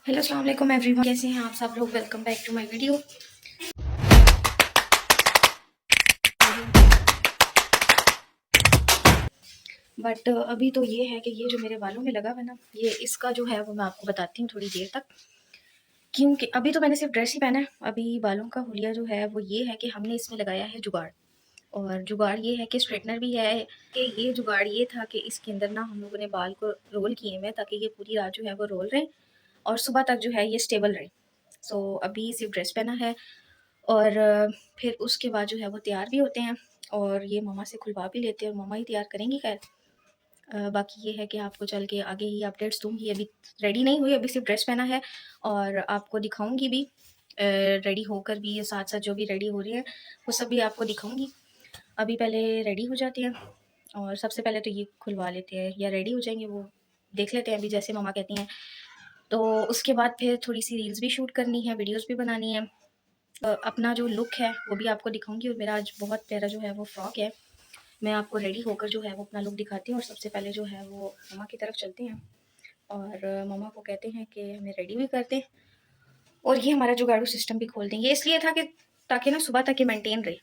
Hello अस्सलाम वालेकुम everyone, कैसे हैं आप सब लोग। Welcome back to my video. But अभी तो ये है कि ये जो मेरे बालों में लगा हुआ है ना, ये इसका जो है वो मैं आपको बताती हूँ थोड़ी देर तक, क्योंकि अभी तो मैंने सिर्फ ड्रेस ही पहना है। अभी बालों का हुलिया जो है वो ये है कि हमने इसमें लगाया है जुगाड़। और जुगाड़ ये है कि स्ट्रेटनर भी है कि ये जुगाड़ ये था कि इसके अंदर ना हम लोगों ने बाल को रोल किए हुए ताकि ये पूरी रात जो है वो रोल रहे और सुबह तक जो है ये स्टेबल रहे। सो अभी सिर्फ ड्रेस पहना है और फिर उसके बाद जो है वो तैयार भी होते हैं और ये मम्मा से खुलवा भी लेते हैं और मम्मा ही तैयार करेंगी। खैर बाकी ये है कि आपको चल के आगे ही अपडेट्स दूंगी। अभी रेडी नहीं हुई, अभी सिर्फ ड्रेस पहना है और आपको दिखाऊंगी भी रेडी होकर भी। साथ साथ जो भी रेडी हो रही है वो सब भी आपको दिखाऊंगी। अभी पहले रेडी हो जाते हैं और सबसे पहले तो ये खुलवा लेते हैं या रेडी हो जाएंगे वो देख लेते हैं अभी जैसे मम्मा कहती हैं। तो उसके बाद फिर थोड़ी सी रील्स भी शूट करनी है, वीडियोज़ भी बनानी है। अपना जो लुक है वो भी आपको दिखाऊंगी और मेरा आज बहुत प्यारा जो है वो फ्रॉक है। मैं आपको रेडी होकर जो है वो अपना लुक दिखाती हूँ और सबसे पहले जो है वो मम्मा की तरफ चलते हैं और मम्मा को कहते हैं कि हमें रेडी भी कर दें और ये हमारा जुगाड़ू सिस्टम भी खोल दें। ये इसलिए था कि ताकि ना सुबह तक ये मेंटेन रहे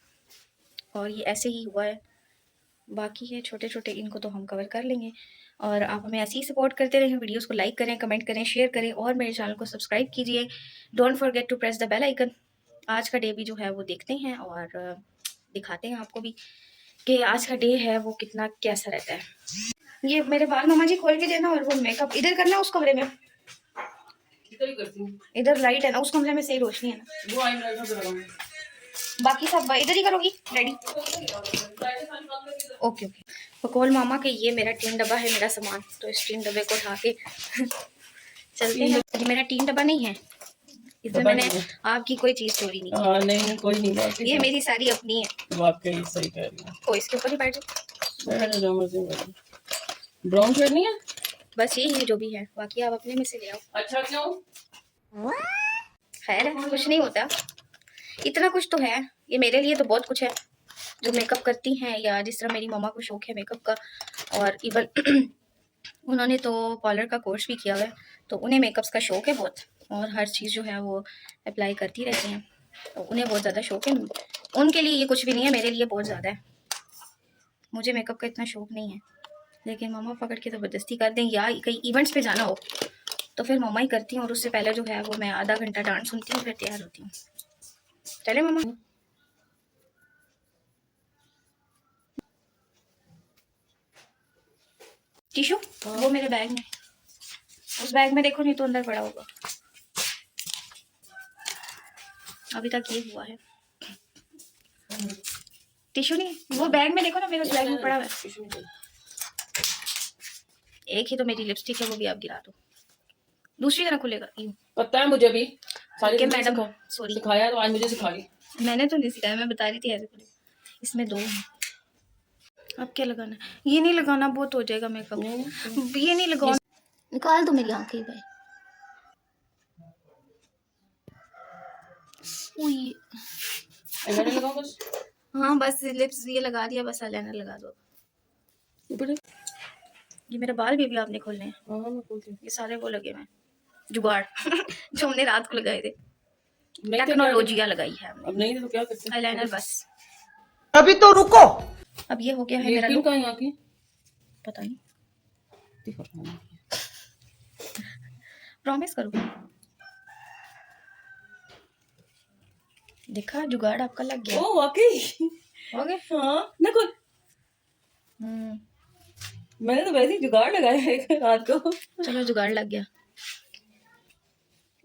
और ये ऐसे ही हुआ है। बाकी है छोटे छोटे, इनको तो हम कवर कर लेंगे और आप हमें ऐसे ही सपोर्ट करते रहें। वीडियोस को लाइक करें, कमेंट करें, शेयर करें और मेरे चैनल को सब्सक्राइब कीजिए। Don't forget to press the bell icon. आज का डे भी जो है वो देखते हैं और दिखाते हैं आपको भी कि आज का डे है वो कितना कैसा रहता है। ये मेरे बाल मम्मा जी खोल के देना और वो मेकअप इधर करना उस कमरे में। इधर ही करती हूँ। इधर लाइट है ना, उस कमरे में सही रोशनी है ना। वो आई लाइट पे लगाऊंगी। बाकी सब इधर ही करोगी रेडी। Okay okay. बकौल मामा के ये मेरा टीन डब्बा है मेरा सामान, तो इस टीन डब्बे को उठा के चलते हैं। ये मेरा टीन डब्बा नहीं है, इसमें मैंने आपकी कोई चीज चोरी नहीं की। हाँ नहीं कोई नहीं बात। ये मेरी सारी अपनी है। वाकई सही कह रही है। ओ इसके ऊपर ही बैठ जाओ। बैठ जो मर्जी बैठ। ब्राउन शेड नहीं है, बस यही है जो भी है, बाकी आप अपने में से ले आओ। अच्छा क्यों? खैर है, कुछ नहीं होता, इतना कुछ तो है। ये मेरे लिए तो बहुत कुछ है जो मेकअप करती हैं, या जिस तरह मेरी मम्मा को शौक है मेकअप का और इवन उन्होंने तो पार्लर का कोर्स भी किया हुआ है, तो उन्हें मेकअप्स का शौक है बहुत और हर चीज़ जो है वो अप्लाई करती रहती हैं, तो उन्हें बहुत ज़्यादा शौक है। उनके लिए ये कुछ भी नहीं है, मेरे लिए बहुत ज़्यादा है। मुझे मेकअप का इतना शौक नहीं है, लेकिन मम्मा पकड़ के ज़बरदस्ती कर दें या कहीं इवेंट्स पे जाना हो तो फिर मम्मा ही करती हैं और उससे पहले जो है वो मैं आधा घंटा डांस सुनती हूँ फिर तैयार होती हूँ। चले मम्मा। टिशू वो मेरे बैग में, उस बैग में देखो, नहीं तो अंदर पड़ा होगा। अभी तक ये हुआ है। टिशू नहीं, वो बैग में देखो ना, मेरे उस बैग में पड़ा हुआ है। एक ही तो मेरी लिपस्टिक है, वो भी आप गिरा दो। दूसरी तरह खुलेगा यूं। पता है मुझे भी सारी ओके मैडम, सॉरी सिखाया तो आज मुझे सिखा ली। मैंने तो नहीं सिखाया, मैं बता रही थी ऐसे खुले। इसमें दो हैं। अब क्या लगाना है? ये नहीं लगाना, बहुत हो जाएगा मेकअप। ये नहीं लगाना, निकाल दो मेरी आंखें भाई। उई eyeliner लगाओ बस। हाँ बस लिप्स ये लगा दिया, बस आईलाइनर लगा दो। ऊपर ये मेरा बाल भी अभी आपने खोलने हैं। हां मैं खोलती हूं। ये सारे वो लगे हुए हैं जुगाड़ जो हमने रात को लगाए थे। नहीं तो टेक्नोलॉजिया लगाई है हमने। अब नहीं तो क्या करते? आईलाइनर बस। अभी तो रुको। अब ये हो गया है ये मेरा पिन लुक। कहाँ है यहाँ की? पता नहीं, दिखा रहा है। प्रॉमिस करो। देखा जुगाड़ आपका लग गया। ओ वाकई हो गया। हाँ ना कोई। मैंने तो वैसे ही जुगाड़ लगाया है रात को। चलो जुगाड़ लग गया।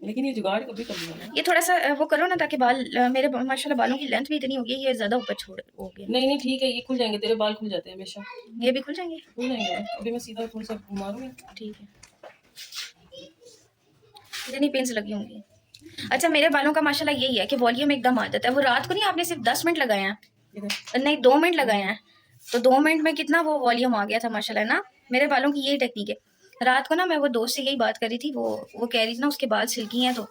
लेकिन ये जुगाड़ कभी कर लिया। ये थोड़ा सा वो करो ना ताकि बाल मेरे माशाल्लाह बालों की लेंथ भी इतनी हो गई, ये ज्यादा ऊपर छोड़ हो गया। नहीं नहीं ठीक है, ये खुल जाएंगे, तेरे बाल खुल जाते हैं हमेशा। ये भी खुल जाएंगे। खुल जाएंगे, अभी मैं सीधा थोड़ा सा मारूंगी। ठीक है, इतनी पिंस लगी होंगी। अच्छा मेरे बालों का माशाल्लाह यही है कि वॉल्यूम एकदम आ जाता है। वो रात को नहीं, आपने सिर्फ 10 मिनट लगाए हैं, नहीं 2 मिनट लगाए हैं, तो 2 मिनट में कितना वो वॉल्यूम आ गया था माशाल्लाह ना। मेरे बालों की यही टेक्निक है। रात को ना मैं वो दोस्त से यही बात कर रही थी, वो कह रही थी ना उसके बाल सिल्की हैं, तो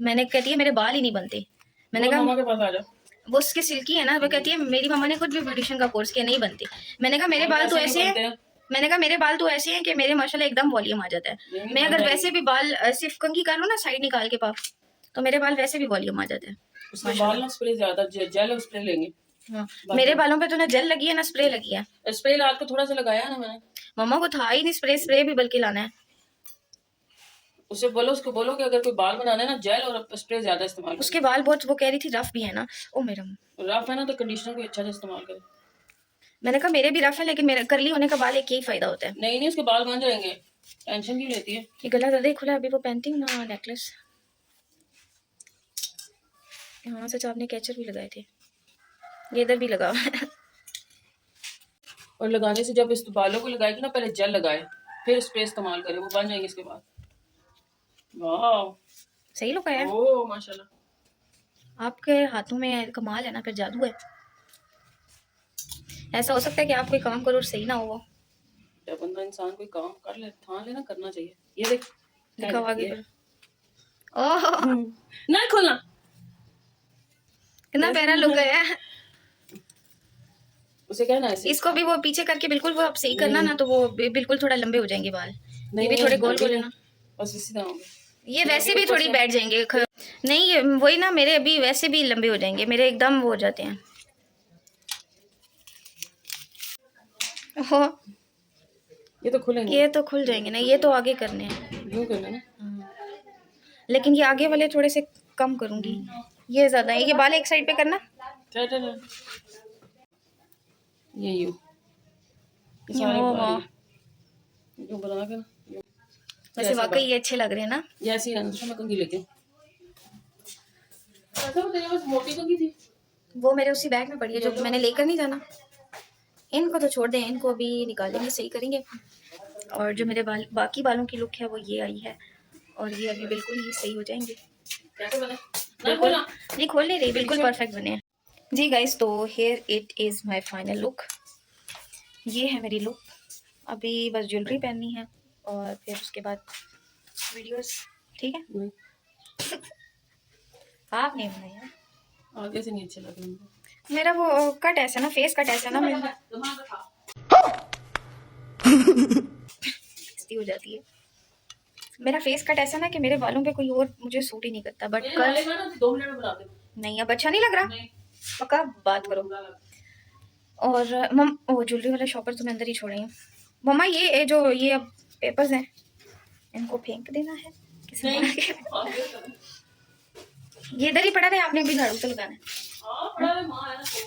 मैंने कहती है मेरे बाल ही नहीं बनते। मैंने कहा मम्मा के पास आ जा। वो उसके सिल्की है ना, वो कहती है मेरी मम्मा ने खुद भी ब्यूटिशियन का कोर्स किया, नहीं बनते। मैंने कहा मेरे बाल तो ऐसे हैं, मैंने कहा मेरे बाल तो ऐसे हैं कि मेरे माशाल्लाह एकदम वॉल्यूम आ जाता है। नहीं, मैं आ अगर जाएगी। वैसे भी बाल सिर्फ कंघी कर लूँ ना साइड निकाल के पफ, तो मेरे बाल वैसे भी वॉल्यूम आ जाते हैं उसके बाल माशाल्लाह। ना स्प्रे ज्यादा जेल और स्प्रे लेंगे। हाँ, बाकी मेरे बालों पे तो ना जेल लगी है ना स्प्रे लगी है। स्प्रे रात को थोड़ा सा लगाया ना मैंने। मम्मा को था ही नहीं स्प्रे, स्प्रे भी बल्कि लाना है। उसे बोलो, उसको बोलो कि अगर कोई बाल बनाना है ना जेल और स्प्रे ज्यादा इस्तेमाल उसके करें। बाल बहुत, वो कह रही थी रफ भी है ना। ओ मेरा, रफ है ना तो कंडीशनर को अच्छा से इस्तेमाल करें। मैंने कहा मेरे भी रफ है, लेकिन मेरा कर्ली होने का बाल एक यही फायदा होता है। नहीं नहीं, उसके बाल बन जाएंगे, टेंशन क्यों लेती है। ये गला ज्यादा ही खुला है, अभी वो पहनती हूँ ना नेकलेस। हाँ सच, आपने कैचर भी लगाए थे, ये इधर भी लगा हुआ है। और लगाने से जब इस बालों को लगाएगी ना, पहले जेल लगाए फिर स्प्रे इस्तेमाल करें, वो बन जाएंगे इसके बाद। वाह, सही लुक आया। ओ माशाल्लाह। आपके हाथों में कमाल है ना, फिर जादू है। ऐसा हो सकता है कि आप कोई काम करो और सही ना हो वो। जब बंदा इंसान कोई काम कर ले, ठान लेना, करना चाहिए। ये देख, दिखाओ आगे ये पर। ओह नहीं खोलना। कितना प्यारा लुक है। उसे कहना ऐसे। इसको भी वो पीछे करके बिल्कुल वो आप सही करना नहीं ना, तो वो बिल्कुल थोड़ा लंबे हो जाएंगे बाल। नहीं ये भी थोड़े गोल अभी गोल है नहीं, ना। बस इसी तरह होंगे। ये मैं वैसे अभी भी ऊपर थोड़ी से बैठ जाएंगे नहीं ये वही ना, मेरे अभी वैसे भी लंबे हो जाएंगे, मेरे एकदम वो हो जाते हैं। ओहो, ये तो खुलेंगे। ये तो खुल जाएंगे ना, ये तो आगे करने हैं। यूं करना ना। लेकिन ये आगे वाले थोड़े से कम करूंगी, ये ज्यादा है। ये बाल एक साइड पे करना। क्या ये यूं, ये सारे ओह, बाल यूं बना के ना यूं। वैसे ऐसे वाकई ये अच्छे लग रहे हैं ना। ये ऐसे ही रहने दो, मैं कंघी लेके। ऐसा वो तेरे पास मोटी कंघी थी। वो मेरे उसी बैग में पड़ी है जो मैंने लेकर नहीं जाना। इनको तो छोड़ दें, इनको अभी निकालेंगे, सही करेंगे। और जो मेरे बाल, बाकी बालों की लुक है वो ये आई है, और ये अभी बिल्कुल ही सही हो जाएंगे। कैसे बने? ना बिल्कुल खोलना। नहीं, खोल नहीं रही, बिल्कुल परफेक्ट बने हैं। जी गाइस, तो here it is my final look. ये है मेरी लुक। अभी बस ज्वेलरी पहननी है और फिर उसके बाद वीडियोस। ठीक है, नहीं, आप नहीं बनाइए। आगे से नहीं अच्छे लग रहे मुझे। मेरा वो कट ऐसा ना, फेस कट ऐसा ना, मेरी दिमाग रखा। बेइज्जती हो जाती है। मेरा फेस कट ऐसा ना कि मेरे बालों पे कोई और मुझे सूट ही नहीं करता। बट मेरे कल वाले में ना 2 मिनट में बना दे। नहीं, अब अच्छा नहीं लग रहा। नहीं, पक्का बात करो। बुरा लगा। और मम, वो ज्वेलरी वाला शॉपर तो मैं अंदर ही छोड़ रही हूँ। मम्मा ये जो ये अब पेपर्स हैं, इनको फेंक देना है किसी नहीं, मार के। आगे करो। ये इधर ही पड़ा रहे, आपने भी झाड़ू तो लगाना है। हाँ, बड़ा है, माँ है ना तो।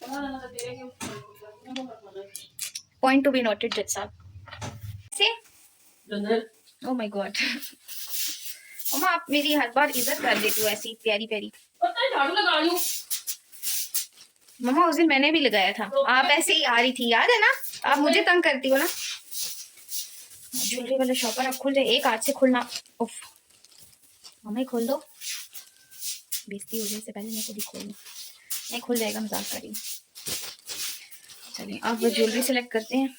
बना लेना तो तेरे के पॉइंट टू बी नोटेड जज साहब। से अंदर। ओ माय गॉड, मम्मा आप मेरी हर बार इज्जत कर देती हो ऐसी प्यारी प्यारी। पता है, झाड़ू लगा रही हूँ। मम्मा उस दिन मैंने भी लगाया था, आप ऐसे ही आ रही थी, याद है ना। आप मुझे तंग करती हो ना। ज्वेलरी वाला शॉपर अब खुल जाए, एक हाथ से खुलना। उफ, मम्मा ही खोल दो, बेइज्जती हो जाए इससे पहले मैं खुद ही खोल दूँ। नहीं खुल जाएगा, मजाक कर रही हूँ। चलिए अब ज्वेलरी सेलेक्ट करते हैं।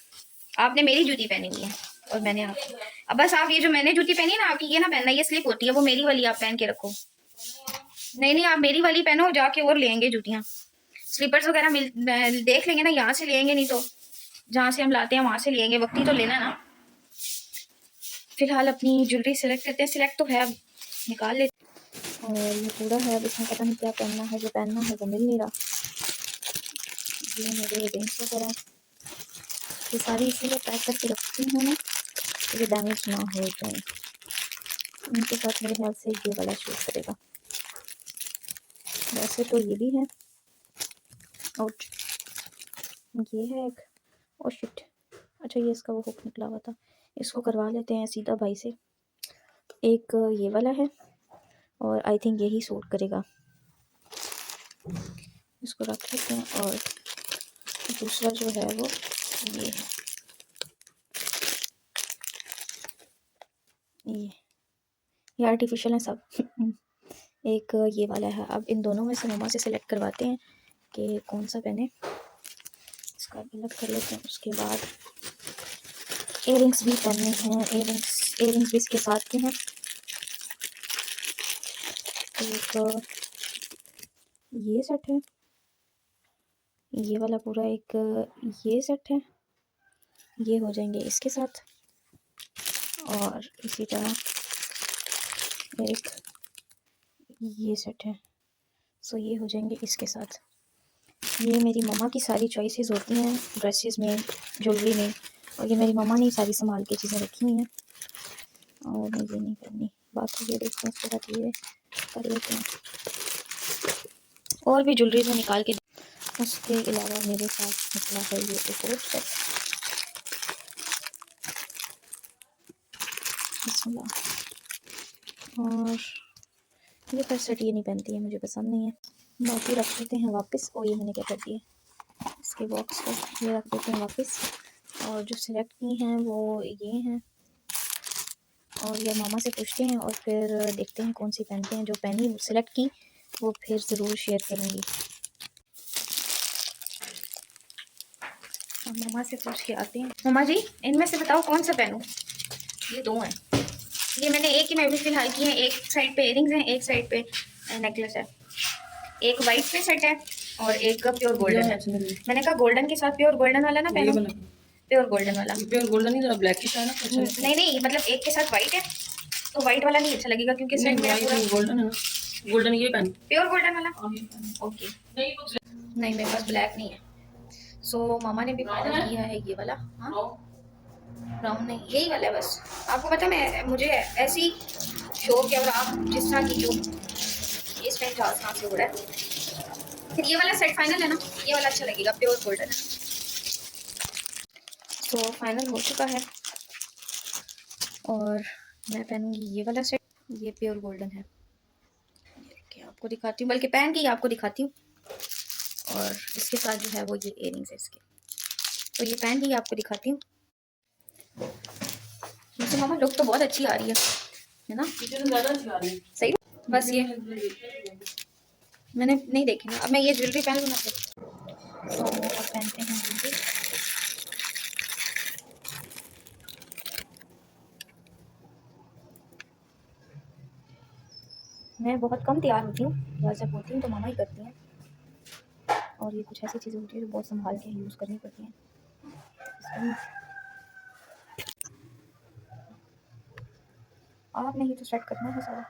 आपने मेरी जूती पहनी हुई है और मैंने आपकी। अब बस आप ये जो मैंने जूती पहनी है ना, आपकी ये ना पहनना, ये स्लिप होती है, वो मेरी वाली आप पहन के रखो। नहीं नहीं, आप मेरी वाली पहनो, जाके और लेंगे जूतियाँ। स्लीपर्स वगैरह देख लेंगे ना, यहाँ से लेंगे, नहीं तो जहाँ से हम लाते हैं वहां से लेंगे, वक्त ही तो लेना ना। फिलहाल अपनी ज्वेलरी सेलेक्ट करते हैं। सिलेक्ट तो है, अब निकाल लेते। और ये पूरा है, अब इसमें पता नहीं क्या पहनना है, जो पहनना है वो मिल नहीं रहा। ये मेरे रिंग्स वगैरह ये सारी इसीलिए पैक करके रखती हूँ मैं, ये डैमेज ना हो जाए। इनके साथ मेरे ख्याल से ये वाला शूट करेगा। वैसे तो ये भी है, आउट, ये है एक, ओ शिट, अच्छा ये इसका वो हुक निकला हुआ था, इसको करवा लेते हैं सीधा भाई से। एक ये वाला है और आई थिंक यही सूट करेगा, इसको रख लेते हैं। और दूसरा जो है वो ये है, ये आर्टिफिशियल है सब। एक ये वाला है। अब इन दोनों में से मम्मा से सिलेक्ट करवाते हैं कि कौन सा पहने। इसका अलग कर लेते हैं। उसके बाद इयररिंग्स भी पहनने हैं, इयररिंग्स भी इसके साथ के हैं। एक ये सेट है ये वाला पूरा एक ये सेट है, ये हो जाएंगे इसके साथ। और इसी तरह एक ये सेट है, सो ये हो जाएंगे इसके साथ। ये मेरी मम्मा की सारी चॉइसेस होती हैं ड्रेसेस में, ज्वेलरी में, और ये मेरी मम्मा ने सारी संभाल के चीज़ें रखी हुई हैं और मैं ये नहीं करनी। बाकी ये देखते हैं इसके साथ ये कर लेते हैं, और भी ज्वेलरीज में निकाल के। उसके अलावा मेरे साथ निकला है ये एक और सेट, और ये फर्स्ट सेट ये नहीं पहनती है, मुझे पसंद नहीं है। बाकी रख देते हैं वापस। और ये मैंने क्या कर दिया, इसके बॉक्स को ये रख देते हैं वापस। और जो सिलेक्ट की हैं वो ये हैं, और ये मामा से पूछते हैं और फिर देखते हैं कौन सी पहनते हैं। जो पहनी सिलेक्ट की वो फिर ज़रूर शेयर करूँगी। अब मामा से पूछ के आते हैं। मामा जी, इनमें से बताओ कौन सा पहनूं? ये दो हैं, ये मैंने एक ही में भी फिलहाल की है। एक साइड पे इयरिंग्स हैं, एक साइड पे नेकलेस है। एक वाइट पे सेट है और एक प्योर गोल्डन है। मैंने कहा गोल्डन के साथ प्योर गोल्डन वाला ना पहनो, प्योर गोल्डन वाला। प्योर गोल्डन नहीं, जरा ब्लैक की है ना। नहीं नहीं, मतलब एक के साथ वाइट है तो वाइट वाला नहीं अच्छा लगेगा, क्योंकि सेट मेरा पूरा गोल्डन है ना। गोल्डन ये पहन, प्योर गोल्डन वाला। ओके, नहीं मेरे पास ब्लैक नहीं है। सो मामा ने भी फाइनल किया है ये वाला। हाँ, ब्राउन नहीं, यही वाला है बस। आपको पता है मुझे ऐसी शौक है, और आप जिस तरह की जो इस टाइम चार्ज कहाँ से हो रहा है। फिर ये वाला सेट फाइनल है ना, ये वाला अच्छा लगेगा, प्योर गोल्डन है। तो फाइनल हो चुका है और मैं पहनूंगी ये वाला सेट। ये प्योर गोल्डन है, ये आपको दिखाती हूँ, बल्कि पहन के ही आपको दिखाती हूँ। और इसके साथ जो है वो ये इयरिंग्स है इसके, तो ये पहन के ही आपको दिखाती हूँ। मुझे मामा लुक तो बहुत अच्छी आ रही है ना? सही, बस ये मैंने नहीं देखी ना। अब मैं ये ज्वेलरी पहन लूँ ना, तो अब पहनते हैं ज्वेलरी। मैं बहुत कम तैयार होती हूँ, जब होती हूँ तो मामा ही करती हैं। और ये कुछ ऐसी चीज़ें होती है जो बहुत संभाल के यूज़ करनी पड़ती हैं। आपने ही तो सेट करना है सारा।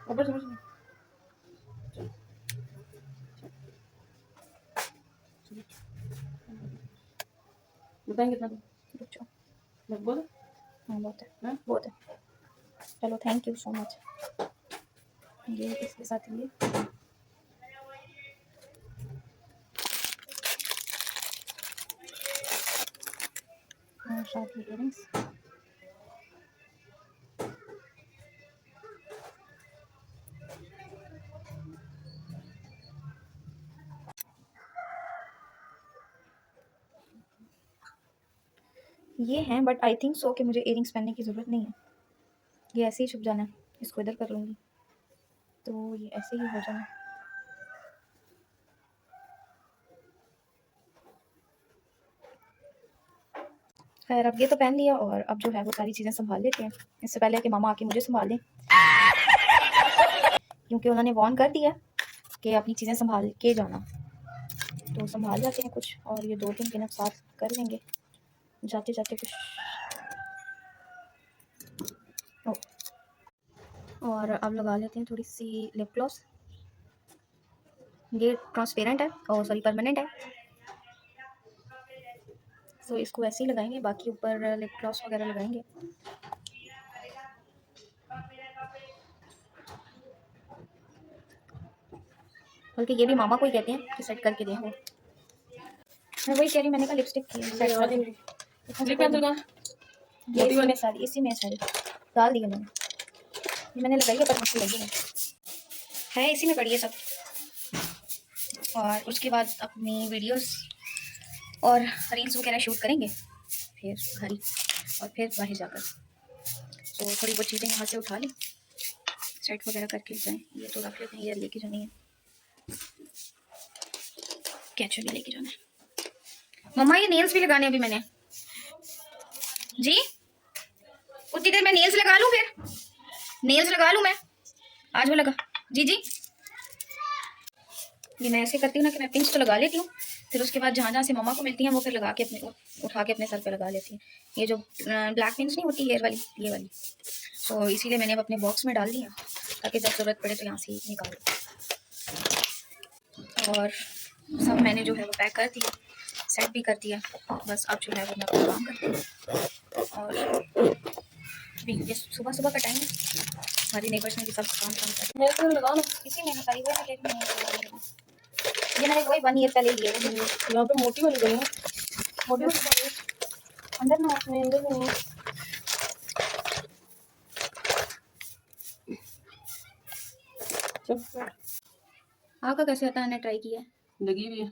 बताएं कितना रुक जाओ, लगभग। हाँ बहुत है, बहुत है। चलो थैंक यू सो मच। ये इसके साथ ये और साथ ही इयरिंग्स। ये हैं, बट आई थिंक सो कि मुझे इयरिंग्स पहनने की ज़रूरत नहीं है। ये ऐसे ही छुप जाना है, इसको इधर कर लूँगी तो ये ऐसे ही हो जाना। खैर अब ये तो पहन लिया, और अब जो है वो सारी चीज़ें संभाल लेते हैं, इससे पहले कि मामा आके मुझे संभाल दें, क्योंकि उन्होंने वार्न कर दिया कि अपनी चीज़ें संभाल के जाना। तो संभाल जाते हैं कुछ, और ये 2-3 पिन साथ कर लेंगे जाते जाते कुछ। और अब लगा लेते हैं थोड़ी सी लिप ग्लॉस। ये ट्रांसपेरेंट है, और सॉरी परमानेंट है, तो इसको ऐसे ही लगाएंगे। बाकी ऊपर लिप ग्लॉस वगैरह लगाएंगे। बल्कि ये भी मामा को ही कहते हैं कि सेट करके दें वो। मैं वही कह रही, मैंने कहा लिपस्टिक की सेट कर दें। इसी में सारी डाल दिए मैंने। ये मैंने लगाई है, पर मुझे लगी है इसी में पड़ी है सब। और उसके बाद अपनी वीडियोस और रील्स वगैरह शूट करेंगे फिर घर ही, और फिर बाहर जाकर तो थोड़ी बहुत चीज़ें यहाँ से उठा लें, सेट वगैरह करके जाएँ। ये तो रख लेते हैं, ये लेके जानी है, कैचू भी लेके जाना है। मम्मा ये नेल्स भी लगाने अभी मैंने जी, उतनी देर में नेल्स लगा लूँ, फिर नेल्स लगा लूँ मैं आज वो लगा जी जी। ये मैं ऐसे करती हूँ ना कि मैं पिंच तो लगा लेती हूँ, फिर उसके बाद जहाँ जहाँ से मम्मा को मिलती हैं वो फिर लगा के अपने उठा के अपने सर पे लगा लेती हैं। ये जो ब्लैक पिन्स नहीं होती हेयर वाली, ये वाली, तो इसीलिए मैंने अब अपने बॉक्स में डाल दिया ताकि जब ज़रूरत पड़े तो यहाँ से ही निकाल दूँ। और सब मैंने जो है वो पैक कर दिया, सेट भी कर दिया। बस अब जो है वो मैं अपना काम करती हूँ। और अभी ये सुबह सुबह का टाइम है, हमारे नेबर्स ने भी सब काम काम कर मेरे को लगा ना, इसी में बताई हुई है कि ये मैंने वही 1 ईयर पहले लिए थे। यहाँ पे मोटी वाली गई ना, मोटी वाली गई अंदर ना नहीं, अंदर नहीं है। चल आपका कैसे आता है, ट्राई किया है? लगी हुई है।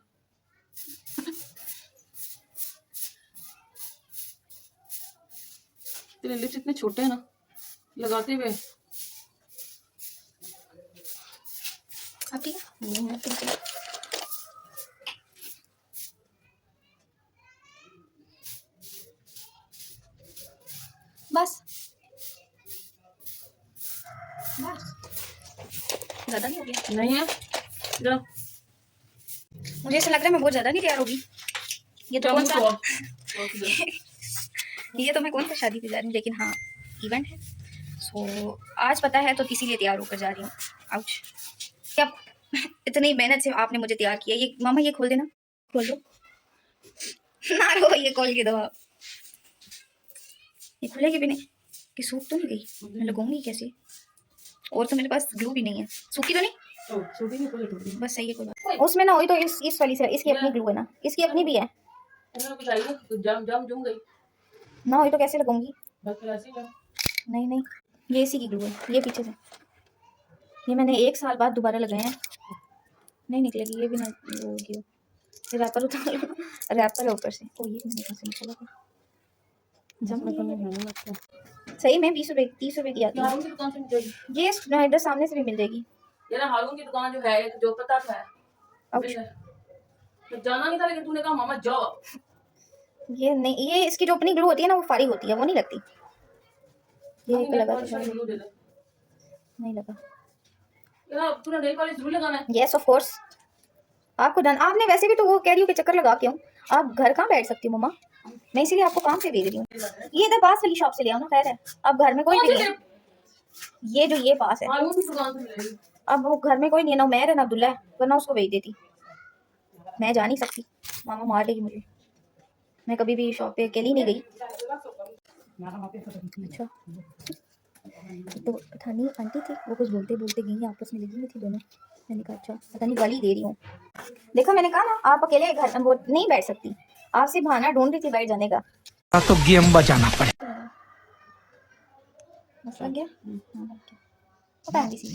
तेरे लिप्स इतने छोटे हैं ना, लगाते हुए अब ठीक है। बस बस ज़्यादा नहीं हो गया? नहीं है। जा मुझे ऐसा लग रहा है मैं बहुत ज़्यादा नहीं तैयार होगी। ये तो कौन सा ये तो मैं कौन सा शादी पे जा रही हूँ, लेकिन हाँ इवेंट है, सो आज पता है तो इसीलिए तैयार होकर जा रही हूँ। आउच, क्या इतनी मेहनत से आपने मुझे तैयार किया। ये मामा ये खोल देना, खोल दो ना रो, ये खोल के दो आप। ये खुलेगी भी नहीं कि सूख तो नहीं गई, मैं लगाऊंगी कैसे? और तो मेरे पास ग्लू भी नहीं है, सूखी तो नहीं? छोटी नहीं, पूरी छोटी। बस सही है, कोई बात उसमें ना हुई तो इस वाली से, इसकी अपनी ग्लू है ना, इसकी अपनी भी है कुछ आई ना, जाम जाम जम गई। ना, हुई तो कैसे लगाऊंगी? बस फिर ऐसे ही कर। नहीं नहीं, ये इसी की ग्लू है, ये पीछे से, ये मैंने 1 साल बाद दोबारा लगाए हैं। नहीं निकलेगी ये भी ना, वो होगी रैपर उतार लो, रैपर है ऊपर से। ओ ये मैंने कहाँ से निकाला था? जम इसमें गई कमी है। है ना लगता है। सही में 20 रुपए 30 रुपए की आती है हारून की दुकान से मिल जाएगी। ये, इधर सामने से भी मिल जाएगी। यार हारून की दुकान जो है, जो पता था आउच। तो जाना नहीं था, लेकिन तूने कहा मामा जाओ। ये नहीं, ये इसकी जो अपनी ग्लू होती है ना वो फारी होती है, वो नहीं लगती। ये एक लगा तो दे दे। नहीं लगा। यार तूने नेल पॉलिश जरूर लगाना है। यस ऑफ कोर्स, आपको डन। आपने वैसे भी तो वो कह रही हो कि चक्कर लगा के हूँ, आप घर कहाँ बैठ सकती हो मम्मा, मैं इसीलिए आपको काम से भेज रही हूँ। ये इधर पास वाली शॉप से ले आओ ना, खैर है अब घर में कोई भी नहीं है। ये जो ये पास है, हारून की दुकान से मिलेगी। अब वो घर में कोई नहीं है, ना मैं है ना अब्दुल्ला है, वरना उसको भेज देती। मैं जा नहीं सकती, मामा मार देगी मुझे। मैं कभी भी शॉप पे अकेली नहीं गई। अच्छा तो पता नहीं आंटी थी, वो कुछ बोलते बोलते गई, आपस में लगी हुई थी दोनों। मैंने कहा अच्छा पता नहीं गाली दे रही हूँ। देखा मैंने कहा ना आप अकेले घर वो नहीं बैठ सकती, आपसे बहाना ढूंढ रही थी बैठ जाने का। तो गेम बजाना पड़े। बस लग गया, हाँ, लग गया। पता है किसी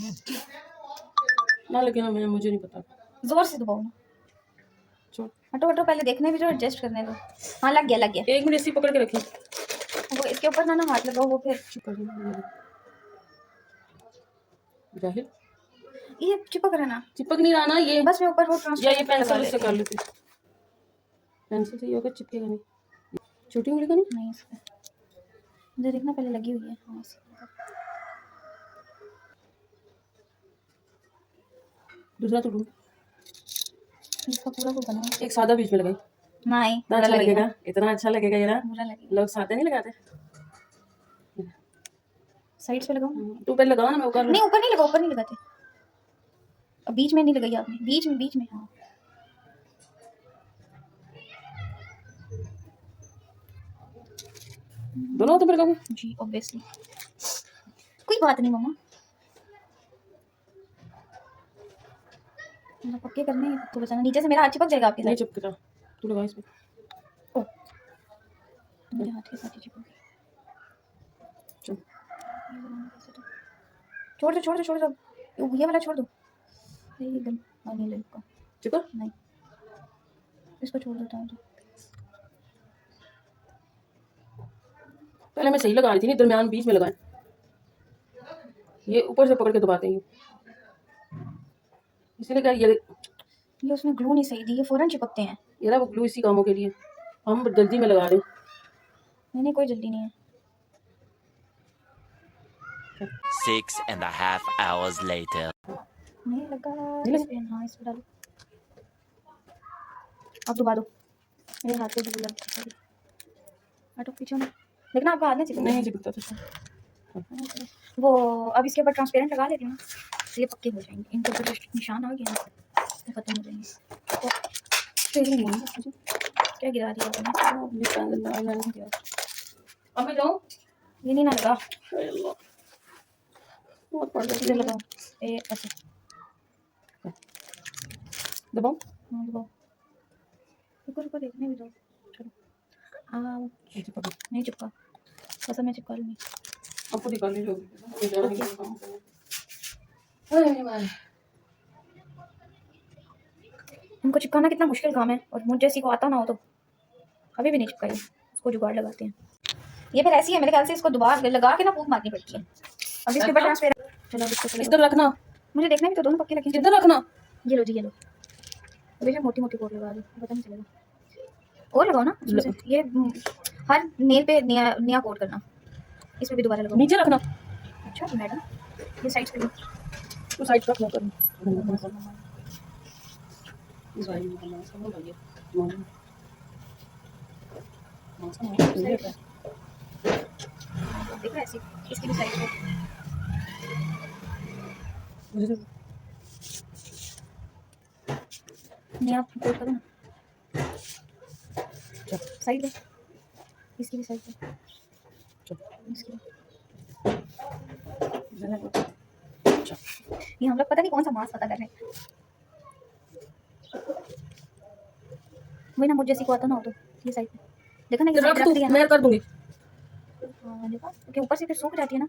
ना लेकिन मुझे नहीं पता। जोर से दबाओ ना, छोड़। हटो हटो, पहले देखने भी जो एडजस्ट करने दो। हाँ लग गया लग गया। 1 मिनट इसी पकड़ के रखी। वो इसके ऊपर ना हाथ लगाओ, वो फिर जाहिर ये चिपक रहा ना, चिपक नहीं रहा ना ये। बस मैं ऊपर वो या ये ट्रांसपेरेंट पेंसिल से कर लेती। पेंसिल से ये होगा, चिपकेगा नहीं। छोटी उंगली का नहीं। नहीं इसका इधर देखना, पहले लगी हुई है। हाँ दूसरा तो ढूंढ। इसका पूरा वो बना है। एक सादा बीच में लगाई, नहीं इतना अच्छा लगेगा, इतना अच्छा लगेगा ये ना। बुरा लगेगा। लोग सादे नहीं लगाते। साइड से लगाओ। तू पहले लगा ना, मैं ऊपर नहीं ऊपर नहीं लगा, ऊपर नहीं लगाते। अब बीच में नहीं लगाई आपने, बीच में हाँ। दोनों तो लगाऊंगा जी ऑब्वियसली, कोई बात नहीं मम्मा, पक्के करने हैं तो बचाना, नीचे से मेरा हाथ चिपक जाएगा आपके नहीं साथ। चिपकता। तू लगा इसमें। ओ मेरे हाथ के साथ ही चिपक गई। चल छोड़ दो, ये वाला छोड़ दो। ये एकदम नहीं लगेगा, चिपक नहीं इसको छोड़ दो तो। पहले मैं सही लगा रही थी, नहीं दरमियान बीच में लगाए। ये ऊपर से पकड़ के दबाते हैं, इसीलिए क्या ये उसमें ग्लू नहीं सही दी, ये फौरन चिपकते हैं। ये ना वो ग्लू इसी कामों के लिए, हम जल्दी में लगा रहे हैं। नहीं कोई जल्दी नहीं है। 6.5 hours later. नहीं लगा नहीं लगा। इसमें, हाँ इसमें डालो। अब दबा दो, मेरे हाथ पे धूल लग गई। हटो पीछे ना, लेकिन आपका हाथ नहीं चिपक नहीं चिपकता तो वो। अब इसके ऊपर ट्रांसपेरेंट लगा लेती हूँ ना, तो ये पक्के हो जाएंगे। इनके ऊपर जो निशान आ गए ना वो खत्म हो जाएंगे। तो ट्रेनिंग नहीं है क्या गिरा दिया आपने? अब मैं जाऊँ ये नहीं ना लगा, अल्लाह बहुत पड़ इधर जाती लगाओ। ए ऐसे दबाओ हाँ दबाओ। रुको रुको, देखने भी दो। चलो आओ, नहीं चिपका, कसम मैं चिपका लूँगी। आपको निकाल ली इनको चिपकाना कितना मुश्किल काम है, और मुझ जैसी को आता ना हो तो कभी भी नहीं चिपकाई। उसको जुगाड़ लगाते हैं। ये फिर ऐसी है, मेरे ख्याल से इसको दोबारा लगा के ना फूंक मारनी पड़ती है। अब इसके ऊपर ट्रांसपेरेंट, चलो अब इसको चलो इधर रखना, मुझे देखना भी तो दोनों पक्के लगे। इधर रखना। ये लो जी, ये लो। बेशक मोटी मोटी कोट लगा दो, पता नहीं चलेगा। और लगाओ ना उसमें से। ये हर नेल पे नया नया कोट करना, इसमें भी दोबारा लगाओ। नीचे रखना, अच्छा मैडम, ये साइड पे लो। तो साइड रखना कर देख रहा है ऐसी, इसकी भी साइड पे। नया कोट करो ना, साइड पे, इसकी भी साइड पे, इसकी। ये हम लोग पता नहीं कौन सा मास्क पता कर रहे हैं। वही ना, मुझे जैसी को आता ना हो तो ये साइड पे देखा ना, ये साइड रख दिया ना। मैं कर दूंगी, हाँ देखा, क्योंकि ऊपर से फिर सूख जाती है ना।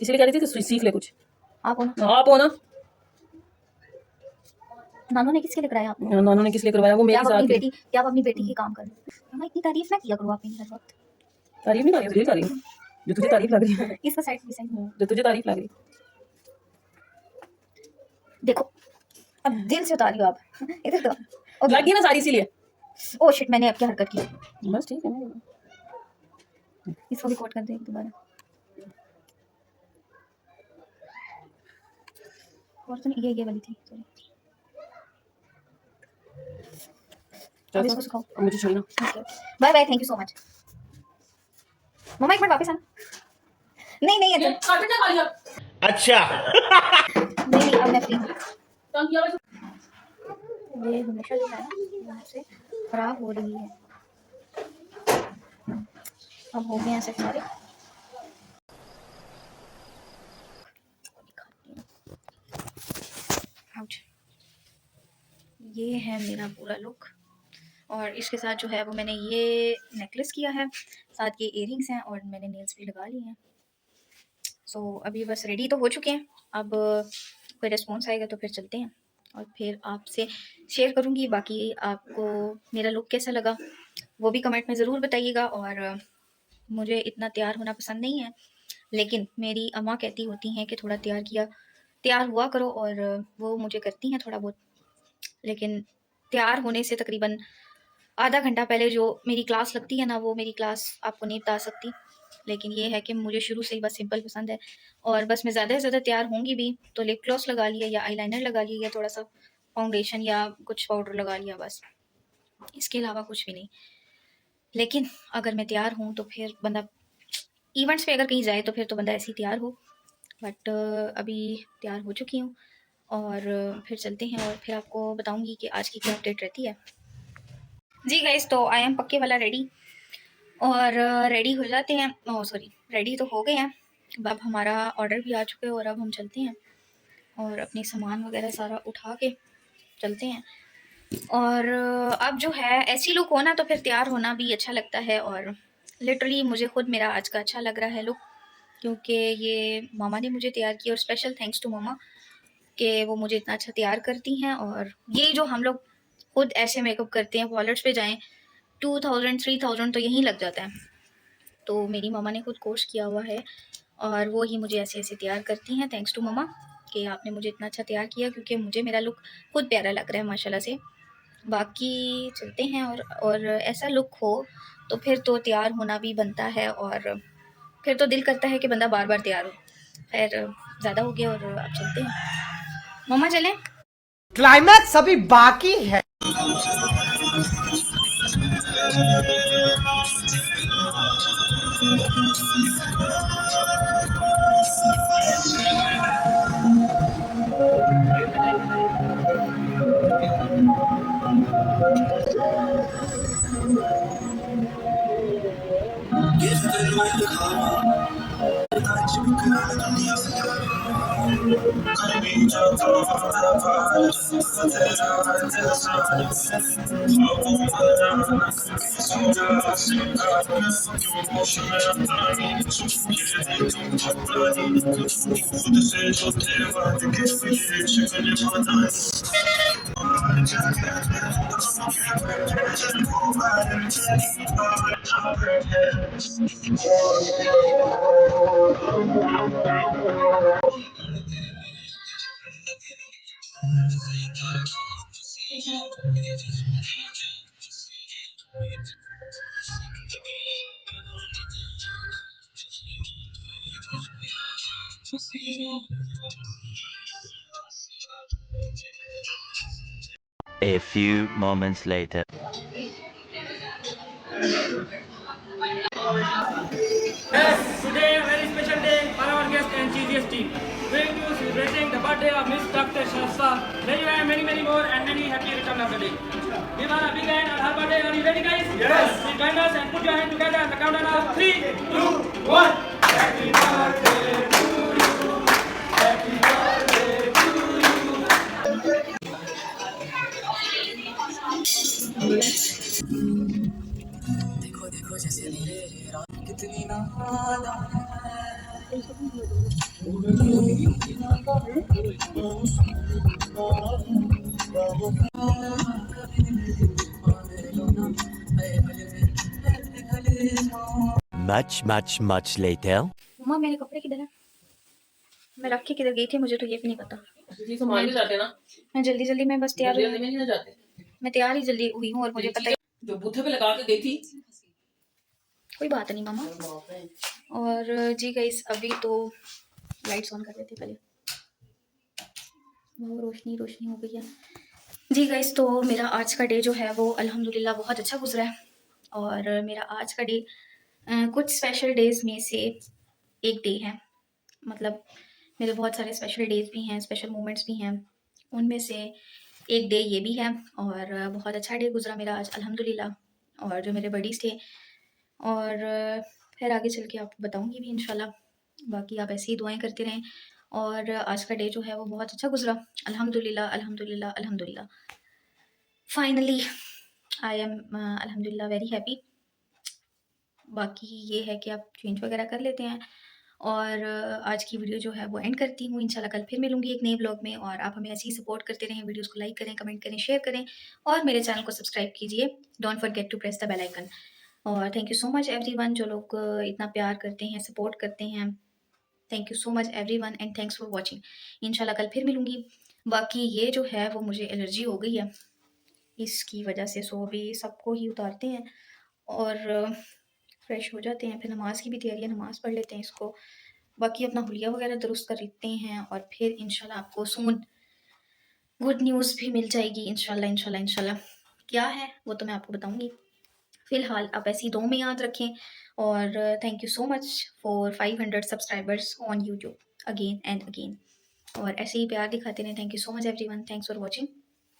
इसलिए कह रही थी कि सीख ले कुछ। आप हो ना, आप हो ना, नानू ने किसके लिए कराया आपने? नानू ने किस लिए करवाया? वो क्या मेरे आप अपनी साथ बेटी, क्या आप अपनी बेटी की काम कर रहे हो? मम्मा इतनी तारीफ ना किया करो आप मेरी हर वक्त। तारीफ नहीं कर रही, कर रही हूँ जो तुझे तारीफ लग रही है, इसका साइड भी सही है। जो तुझे तारीफ लग रही है। देखो अब दिल से उतारियो आप। इधर तो लग गई ना सारी, इसीलिए। ओ शिट, मैंने अब क्या हरकत की। बस ठीक है ना, इसको भी कोट कर दे दोबारा। और तो नहीं, ये वाली थी, सॉरी। अब इसको सुखाओ। अब मुझे छोड़ना। Bye bye, thank you so much. मम्मा एक मिनट वापस आना। नहीं नहीं ये कार्पेट ना खा लिया। अच्छा नहीं अब मैं फ्री हूँ। तंग किया बस। ये हमेशा जो है ना से खराब हो रही है। अब हो गए हैं सब सारे। आउट। ये है मेरा पूरा लुक, और इसके साथ जो है वो मैंने ये नेकलेस किया है, साथ ये इयररिंग्स हैं, और मैंने नेल्स भी लगा लिए हैं। सो अभी बस रेडी तो हो चुके हैं। अब कोई रिस्पॉन्स आएगा तो फिर चलते हैं, और फिर आपसे शेयर करूँगी बाकी आपको मेरा लुक कैसा लगा वो भी कमेंट में ज़रूर बताइएगा। और मुझे इतना तैयार होना पसंद नहीं है, लेकिन मेरी अम्मा कहती होती हैं कि थोड़ा तैयार हुआ करो, और वो मुझे करती हैं थोड़ा बहुत। लेकिन तैयार होने से तकरीबन आधा घंटा पहले जो मेरी क्लास लगती है ना, वो मेरी क्लास आपको नहीं बता सकती। लेकिन ये है कि मुझे शुरू से ही बस सिंपल पसंद है, और बस मैं ज़्यादा से ज़्यादा तैयार होंगी भी तो लिप ग्लॉस लगा लिया, या आईलाइनर लगा लिया, या थोड़ा सा फाउंडेशन या कुछ पाउडर लगा लिया, बस इसके अलावा कुछ भी नहीं। लेकिन अगर मैं तैयार हूँ तो फिर बंदा इवेंट्स पे अगर कहीं जाए तो फिर तो बंदा ऐसे ही तैयार हो। बट अभी तैयार हो चुकी हूँ, और फिर चलते हैं, और फिर आपको बताऊँगी कि आज की क्या अपडेट रहती है। जी गाइस, तो आई एम पक्के वाला रेडी, और रेडी हो जाते हैं। ओह सॉरी, रेडी तो हो गए हैं। अब हमारा ऑर्डर भी आ चुका है, और अब हम चलते हैं और अपनी सामान वगैरह सारा उठा के चलते हैं। और अब जो है ऐसी लुक होना तो फिर तैयार होना भी अच्छा लगता है, और लिटरली मुझे खुद मेरा आज का अच्छा लग रहा है लुक, क्योंकि ये मामा ने मुझे तैयार किया, और स्पेशल थैंक्स टू मामा कि वो मुझे इतना अच्छा तैयार करती हैं। और ये जो हम लोग खुद ऐसे मेकअप करते हैं, पार्लर्स पे जाएं 2000-3000 तो यहीं लग जाता है, तो मेरी मामा ने खुद कोर्स किया हुआ है, और वो ही मुझे ऐसे ऐसे तैयार करती हैं। थैंक्स टू मामा कि आपने मुझे इतना अच्छा तैयार किया, क्योंकि मुझे मेरा लुक खुद प्यारा लग रहा है माशाल्लाह से। बाकी चलते हैं, और ऐसा लुक हो तो फिर तो तैयार होना भी बनता है, और फिर तो दिल करता है कि बंदा बार बार तैयार हो। खैर ज़्यादा हो गया, और आप चलते हैं। मम्मा चलें? क्लाइमैक्स अभी बाकी है। A few moments later. Today, a very special day for our guest and GGS team. Going to celebrating the birthday of Miss Dr. Shasta. May you have many, many more and many happy return of the day. Give her a big hand on her birthday. Are you ready, guys? Yes. Please join us and put your hand together at the countdown of 3, 2, 1. Happy birthday to you. Happy birthday to you. Much later. मम्मा मेरे कपड़े किधर है? मैं रख के किधर गई थी मुझे तो ये भी नहीं पता। जी संभाल के जाते ना, मैं जल्दी जल्दी में बस तैयार जल्दी हुई जल्दी में नहीं ना जाते। मैं तैयार ही जल्दी हुई हूँ और मुझे पता है जो बूथे पे लगा के गई थी। कोई बात नहीं मामा। और जी गाइस अभी तो लाइट्स ऑन कर रहे थे पहले, वो रोशनी रोशनी हो गई है। जी गाइस तो मेरा आज का डे जो है वो अल्हम्दुलिल्लाह बहुत अच्छा गुजरा है। और मेरा आज का डे कुछ स्पेशल डेज में से एक डे है। मतलब मेरे बहुत सारे स्पेशल डेज भी हैं, स्पेशल मोमेंट्स भी हैं, उनमें से एक डे ये भी है। और बहुत अच्छा डे गुजरा मेरा आज अल्हम्दुलिल्लाह। और जो मेरे बडीज़ थे और फिर आगे चल के आपको बताऊंगी भी इंशाल्लाह। बाकी आप ऐसे ही दुआएं करते रहें। और आज का डे जो है वो बहुत अच्छा गुजरा अल्हम्दुलिल्लाह अल्हम्दुलिल्लाह अल्हम्दुलिल्लाह। फाइनली आई एम अल्हम्दुलिल्लाह वेरी हैप्पी। बाकी ये है कि आप चेंज वगैरह कर लेते हैं। और आज की वीडियो जो है वो एंड करती हूँ। इंशाल्लाह कल फिर मिलूंगी एक नए ब्लॉग में। और आप हमें ऐसे ही सपोर्ट करते रहें, वीडियोस को लाइक करें, कमेंट करें, शेयर करें और मेरे चैनल को सब्सक्राइब कीजिए। Don't forget to press the bell icon. और thank you so much everyone जो लोग इतना प्यार करते हैं, सपोर्ट करते हैं। Thank you so much everyone and thanks for watching. इंशाल्लाह कल फिर मिलूंगी। बाकी ये जो है वो मुझे एलर्जी हो गई है इसकी वजह से, सो अभी सबको ही उतारते हैं और फ्रेश हो जाते हैं। फिर नमाज की भी तैयारी है, नमाज पढ़ लेते हैं इसको। बाकी अपना हुलिया वगैरह दुरुस्त कर लेते हैं और फिर इंशाल्लाह आपको सून गुड न्यूज़ भी मिल जाएगी इंशाल्लाह इंशाल्लाह इंशाल्लाह। क्या है वो तो मैं आपको बताऊंगी। फिलहाल आप ऐसी दो में याद रखें। और thank you so much for 500 subscribers on YouTube again and again. और ऐसे ही प्यार दिखाते रहें। Thank you so much everyone, thanks for watching.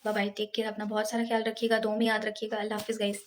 Bye bye, take care, अपना बहुत सारा ख्याल रखिएगा, दो में याद रखिएगा। अल्लाह हाफिज़ गाइस।